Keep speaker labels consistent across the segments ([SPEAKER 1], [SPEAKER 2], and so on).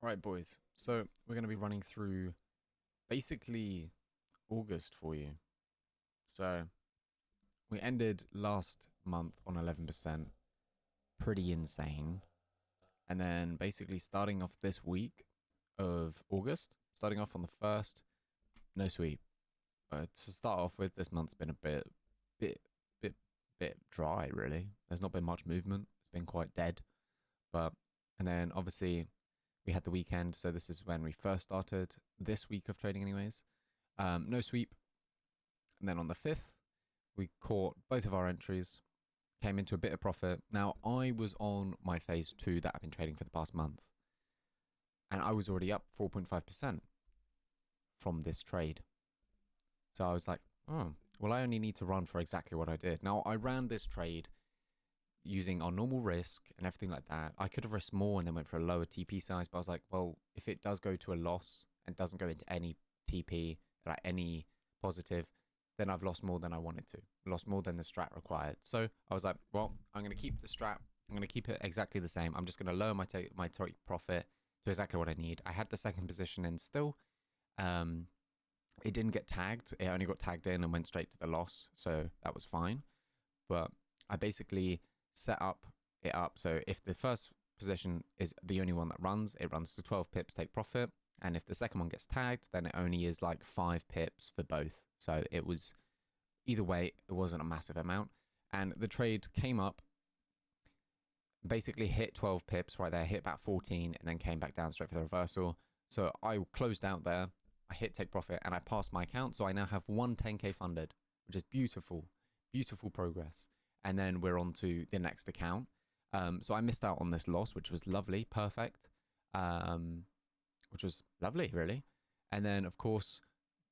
[SPEAKER 1] Right, boys. So we're going to be running through basically August for you. So we ended last month on 11%, pretty insane. And then basically starting off this week of August, starting off on the 1st, no sweep. To start off with, this month's been a bit, bit dry, really. There's not been much movement. It's been quite dead. And then obviously we had the weekend, so this is when we first started this week of trading anyways. No sweep. And then on the 5th, we caught both of our entries, came into a bit of profit. Now, I was on my phase 2 that I've been trading for the past month, and I was already up 4.5% from this trade. So I was like, oh, well, I only need to run for exactly what I did. Now, I ran this trade using our normal risk and everything like that. I could have risked more and then went for a lower TP size, but I was like, well, if it does go to a loss and doesn't go into any TP, like any positive, then I've lost more than I wanted to, lost more than the strat required. So I was like, well, I'm going to keep the strat. I'm going to keep it exactly the same. I'm just going to lower my take profit to exactly what I need. I had the second position in still. It didn't get tagged. It only got tagged in and went straight to the loss. So that was fine. But I basically set it up. So if the first position is the only one that runs, it runs to 12 pips, take profit. And if the second one gets tagged, then it only is like 5 pips for both. So it was, either way, it wasn't a massive amount. And the trade came up, basically hit 12 pips right there, hit about 14, and then came back down straight for the reversal. So I closed out there, I hit take profit, and I passed my account. So I now have 10K funded, which is beautiful, beautiful progress. And then we're on to the next account. So I missed out on this loss, which was lovely, perfect. Which was lovely, really. And then, of course,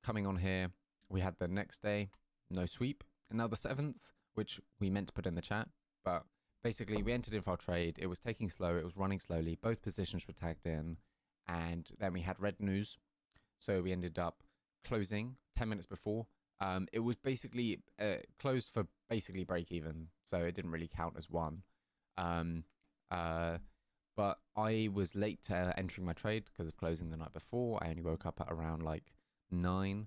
[SPEAKER 1] coming on here, we had the next day, no sweep. And now the 7th, which we meant to put in the chat. But basically, we entered in for our trade. It was taking slow. It was running slowly. Both positions were tagged in. And then we had red news. So we ended up closing 10 minutes before. It was basically closed for basically break even. So it didn't really count as one. But I was late to entering my trade because of closing the night before. I only woke up at around like 9.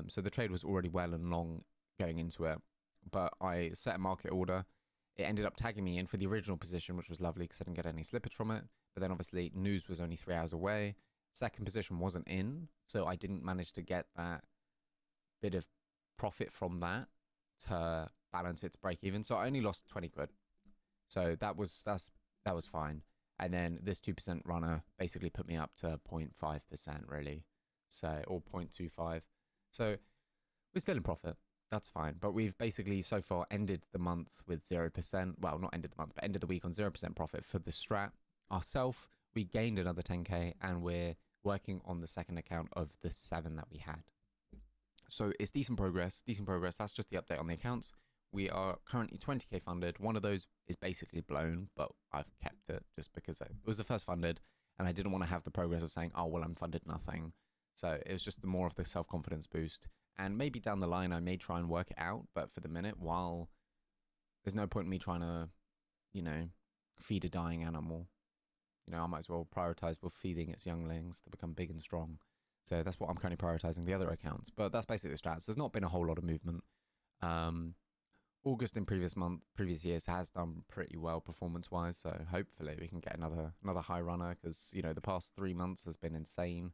[SPEAKER 1] So the trade was already well and long going into it. But I set a market order. It ended up tagging me in for the original position, which was lovely because I didn't get any slippage from it. But then obviously news was only 3 hours away. Second position wasn't in. So I didn't manage to get that bit of profit from that to balance it to break even. So I only lost 20 quid. So that was fine. And then this 2% runner basically put me up to 0.5% really. So, or 0.25. So we're still in profit. That's fine. But we've basically so far ended the month with 0%. Well, not ended the month, but ended the week on 0% profit for the strat. Ourself, we gained another 10K and we're working on the second account of the 7 that we had. So it's decent progress, decent progress. That's just the update on the accounts. We are currently 20K funded. One of those is basically blown, but I've kept it just because it was the first funded and I didn't want to have the progress of saying, oh, well, I'm funded nothing. So it was just more of the self-confidence boost. And maybe down the line, I may try and work it out. But for the minute, while there's no point in me trying to, feed a dying animal, I might as well prioritize with feeding its younglings to become big and strong. So that's what I'm currently prioritizing the other accounts. But that's basically the strats. There's not been a whole lot of movement. August in previous years has done pretty well performance-wise. So hopefully we can get another high runner because, the past 3 months has been insane.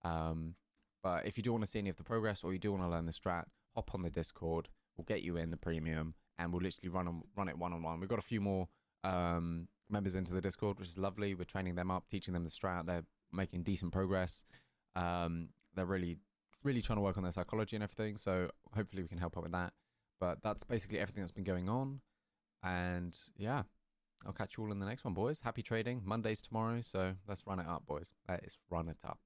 [SPEAKER 1] But if you do want to see any of the progress or you do want to learn the strat, hop on the Discord. We'll get you in the premium and we'll literally run it one-on-one. We've got a few more members into the Discord, which is lovely. We're training them up, teaching them the strat. They're making decent progress. They're really, really trying to work on their psychology and everything. So hopefully we can help out with that. But that's basically everything that's been going on. And yeah, I'll catch you all in the next one, boys. Happy trading. Monday's tomorrow. So let's run it up, boys. Let's run it up.